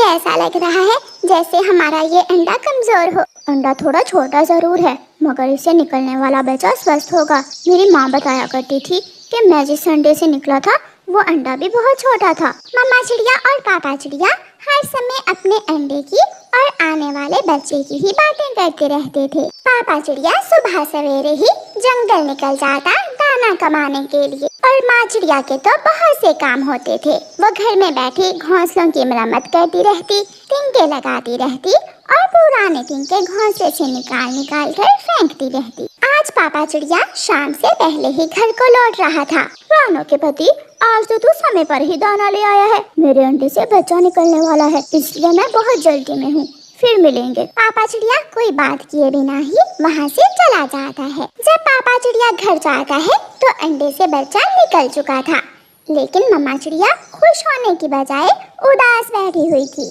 ऐसा लग रहा है जैसे हमारा ये अंडा कमजोर हो। अंडा थोड़ा छोटा जरूर है, मगर इससे निकलने वाला बच्चा स्वस्थ होगा। मेरी माँ बताया करती थी कि मैं जिस अंडे से निकला था वो अंडा भी बहुत छोटा था। मम्मा चिड़िया और पापा चिड़िया हर समय अपने अंडे की और आने वाले बच्चे की ही बातें करते रहते थे। पापा चिड़िया सुबह सवेरे ही जंगल निकल जाता दाना कमाने के लिए, और माँ चिड़िया के तो बहुत से काम होते थे। वो घर में बैठी घोंसलों की मरम्मत करती रहती, तिनके लगाती रहती और पुराने तिनके घोंसले से निकाल कर फेंकती रहती। आज पापा चिड़िया शाम से पहले ही घर को लौट रहा था। रानो के पति, आज तो तू समय पर ही दाना ले आया है। मेरे अंडे से बच्चा निकलने वाला है, इसलिए मैं बहुत जल्दी में हूँ, फिर मिलेंगे। पापा चिड़िया कोई बात किए बिना ही वहाँ से चला जाता है। जब पापा चिड़िया घर जाता है तो अंडे से बच्चा निकल चुका था, लेकिन मम्मा चिड़िया खुश होने की बजाय उदास बैठी हुई थी।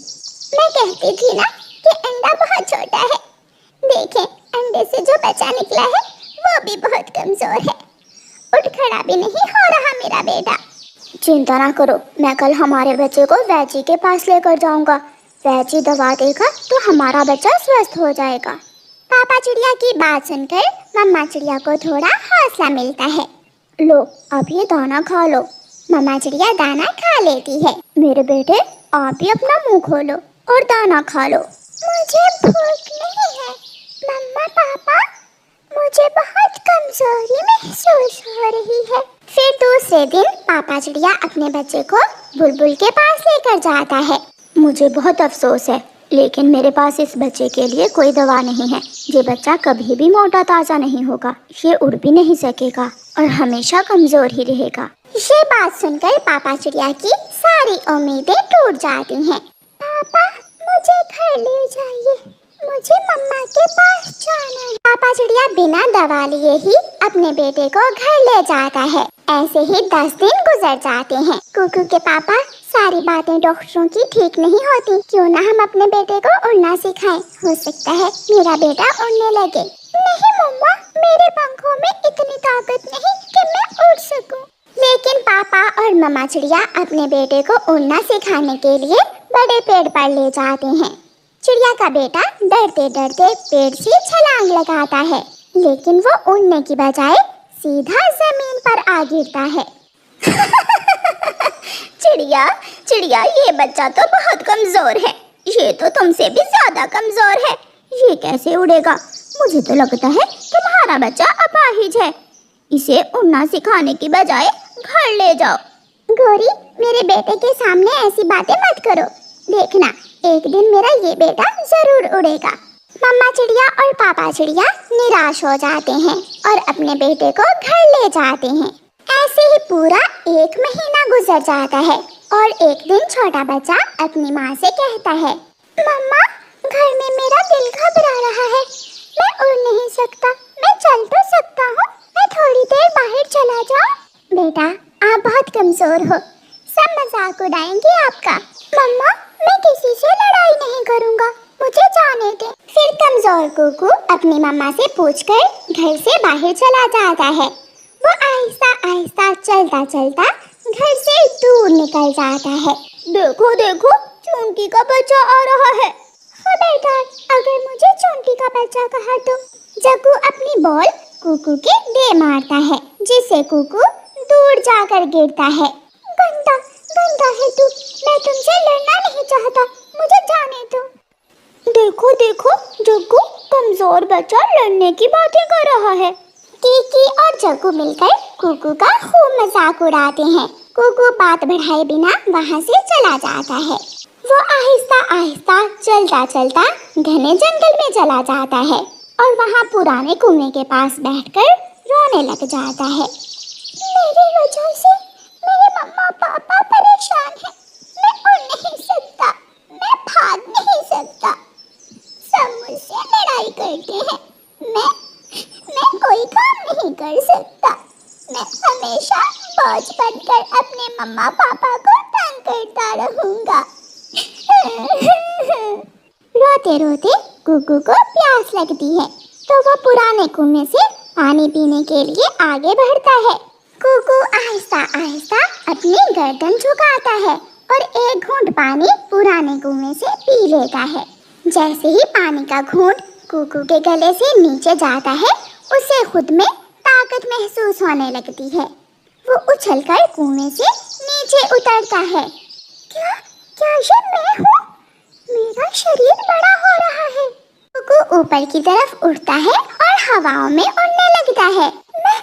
मैं कहती थी ना कि अंडा बहुत छोटा है, देखें अंडे से जो बच्चा निकला है वो भी बहुत कमजोर है, उठ खड़ा भी नहीं हो रहा मेरा बेटा। चिंता ना करो, मैं कल हमारे बच्चे को वैद्य के पास लेकर जाऊंगा। वैद्य दवा देगा तो हमारा बच्चा स्वस्थ हो जाएगा। पापा चिड़िया की बात सुनकर मम्मा चिड़िया को थोड़ा हौसला मिलता है। लो अब ये दाना खा लो। मम्मा चिड़िया दाना खा लेती है। मेरे बेटे, आप भी अपना मुंह खोलो और दाना खा लो। मुझे भूख नहीं है मम्मा पापा, मुझे बहुत कमजोरी महसूस हो रही है। फिर दूसरे दिन पापा चिड़िया अपने बच्चे को बुलबुल के पास लेकर जाता है। मुझे बहुत अफसोस है, लेकिन मेरे पास इस बच्चे के लिए कोई दवा नहीं है। ये बच्चा कभी भी मोटा ताजा नहीं होगा, ये उड़ भी नहीं सकेगा और हमेशा कमजोर ही रहेगा। ये बात सुनकर पापा चिड़िया की सारी उम्मीदें टूट जाती हैं। पापा मुझे घर ले जाइए, मुझे मम्मा के पास जाना है। पापा चिड़िया बिना दवा लिए ही अपने बेटे को घर ले जाता है। ऐसे ही 10 दिन गुजर जाते हैं। कुकू के पापा, सारी बातें डॉक्टरों की ठीक नहीं होती, क्यों ना हम अपने बेटे को उड़ना सिखाएं, हो सकता है मेरा बेटा उड़ने लगे। नहीं मम्मा, मेरे पंखों में इतनी ताकत नहीं कि मैं उड़ सकूं। लेकिन पापा और मम्मा चिड़िया अपने बेटे को उड़ना सिखाने के लिए बड़े पेड़ पर ले जाते हैं। चिड़िया का बेटा डरते डरते पेड़ से छलांग लगाता है, लेकिन वो उड़ने की बजाय सीधा जमीन पर आ गिरता है। चिड़िया चिड़िया, ये बच्चा तो बहुत कमजोर है, ये तो तुमसे भी ज्यादा कमजोर है, ये कैसे उड़ेगा? मुझे तो लगता है तुम्हारा बच्चा अपाहिज है, इसे उड़ना सिखाने की बजाय घर ले जाओ। गोरी, मेरे बेटे के सामने ऐसी बातें मत करो, देखना एक दिन मेरा ये बेटा जरूर उड़ेगा। मम्मा चिड़िया और पापा चिड़िया निराश हो जाते हैं और अपने बेटे को घर ले जाते हैं। ऐसे ही पूरा 1 महीना गुजर जाता है और एक दिन छोटा बच्चा अपनी माँ से कहता है, मम्मा घर में मेरा दिल घबरा रहा है, मैं उड़ नहीं सकता, मैं चल तो सकता हूँ, मैं थोड़ी देर बाहर चला जाऊँ। बेटा आप बहुत कमजोर हो, सब मजाक उड़ाएंगे आपका। मम्मा मैं किसी से लड़ाई नहीं करूँगा, मुझे जाने दे। फिर कमजोर कुकू अपनी मम्मा से पूछकर घर से बाहर चला जाता है। वो आहिस्ता आहिस्ता चलता चलता घर से दूर निकल जाता है। देखो देखो, चूंटी का बच्चा आ रहा है। हाँ बेटा, अगर मुझे चूंटी का बच्चा कहा तो। जग्गू अपनी बॉल कुकू के दे मारता है, जिससे कुकू दूर जाकर गिरता है। गंदा गंदा है तू, मैं तुमसे लड़ना नहीं चाहता, मुझे जाने दो। देखो देखो जग्गू, कमजोर बच्चा लड़ने की बातें कर रहा है। कीकी और जग्गू मिलकर कुकू का खूब मजाक उड़ाते हैं। कुकू बात बढ़ाए बिना वहाँ से चला जाता है। वो आहिस्ता आहिस्ता चलता चलता घने जंगल में चला जाता है और वहाँ पुराने कुएं के पास बैठकर रोने लग जाता है। मेरी वजह से मेरे मम्मा पापा परेशान हैं, मैं उड़ नहीं सकता, मैं भाग नहीं सकता, सब मुझसे लड़ाई करते हैं, मैं कोई काम नहीं कर सकता, मैं हमेशा बोझ बनकर अपने मम्मा पापा को तंग करता रहूंगा। रोते रोते कुकू को प्यास लगती है, तो वह पुराने कुएं से पानी पीने के लिए आगे बढ़ता है। कुकू आहिस्ता आहिस्ता अपनी गर्दन झुकाता है और एक घूंट पानी पुराने कुएं से पी लेता है। जैसे ही पानी का घूंट कुकू के गले से नीचे जाता है, उसे खुद में ताकत महसूस होने लगती है। वो उछलकर कुएं से नीचे उतरता है। क्या क्या ये मैं हूँ? मेरा शरीर बड़ा हो रहा है। कुकू ऊपर की तरफ उड़ता है और हवाओं में उड़ने लगता है। मैं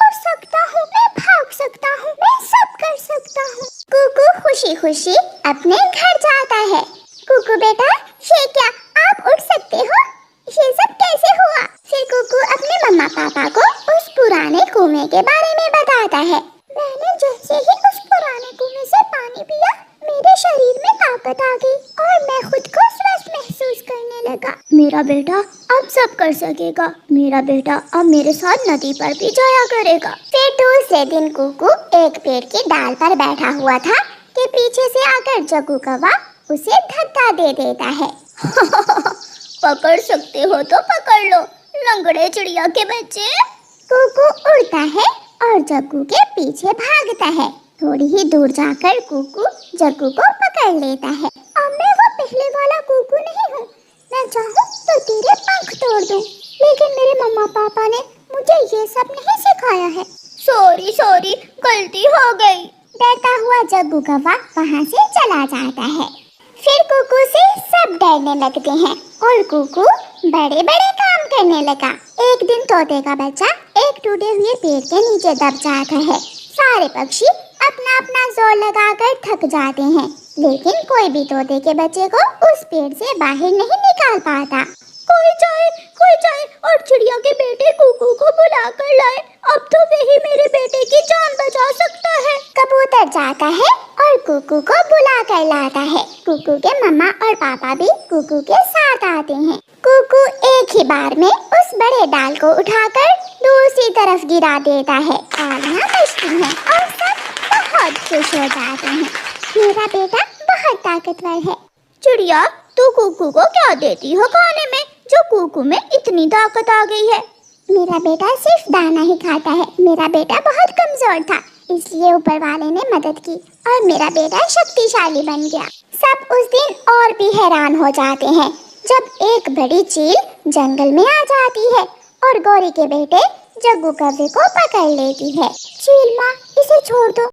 उड़ सकता हूँ, मैं भाग सकता हूँ, मैं सब कर सकता हूँ। कुकू खुशी खुशी अपने घर जाता है। कुकू बेटा, ये क्या आप उड़ सकते हो? ये सब कैसे हुआ? फिर कुकू अपने मम्मा पापा को उस पुराने कुएं के बारे में बताता है। मैंने जैसे ही उस पुराने कुएं से पानी पिया, मेरे शरीर में ताकत आ गई और मैं खुद को स्वस्थ महसूस करने लगा। मेरा बेटा अब सब कर सकेगा। मेरा बेटा अब मेरे साथ नदी पर भी जाया करेगा। फिर दूसरे दिन कुकू एक पेड़ की डाल पर बैठा हुआ था कि पीछे से आकर जग्गू कौवा उसे धक्का दे देता है। पकड़ सकते हो तो पकड़ लो, लंगड़े चिड़िया के बच्चे। कुकू उड़ता है और जग्गू के पीछे भागता है। थोड़ी ही दूर जाकर कुकू जग्गू को पकड़ लेता है। अब मैं वो पहले वाला कुकू नहीं हूँ। मैं चाहूँ तो तेरे पंख तोड़ दूँ, लेकिन मेरे मम्मा पापा ने मुझे ये सब नहीं सिखाया है। सॉरी, गलती हो गई। डरता हुआ जग्गू कौवा वहाँ से चला जाता है। फिर कुकू से सब डरने लगते हैं और कुकू बड़े बड़े काम करने लगा। एक दिन तोते का बच्चा एक टूटे हुए पेड़ के नीचे दब जाता है। सारे पक्षी अपना अपना जोर लगाकर थक जाते हैं, लेकिन कोई भी तोते के बच्चे को उस पेड़ से बाहर नहीं निकाल पाता। कोई जाए और चिड़िया के बेटे कुकू को बुला कर लाए। अब तो वही मेरे बेटे की जान बचा सकता है। कबूतर जाता है और कुकू को बुला कर लाता है। कुकू के मम्मा और पापा भी कुकू के साथ आते हैं। कुकू एक ही बार में उस बड़े डाल को उठाकर दूसरी तरफ गिरा देता है। तालियां बजती हैं और सब बहुत खुश हो जाते हैं। मेरा बेटा बहुत ताकतवर है। चिड़िया, तू कुकू को क्या देती हो खाने में जो कुकू में इतनी ताकत आ गई है? मेरा बेटा सिर्फ दाना ही खाता है। मेरा बेटा बहुत कमजोर था, इसलिए ऊपर वाले ने मदद की और मेरा बेटा शक्तिशाली बन गया। सब उस दिन और भी हैरान हो जाते हैं जब एक बड़ी चील जंगल में आ जाती है और गौरी के बेटे जग्गू कौवे को पकड़ लेती है। चील माँ, इसे छोड़ दो,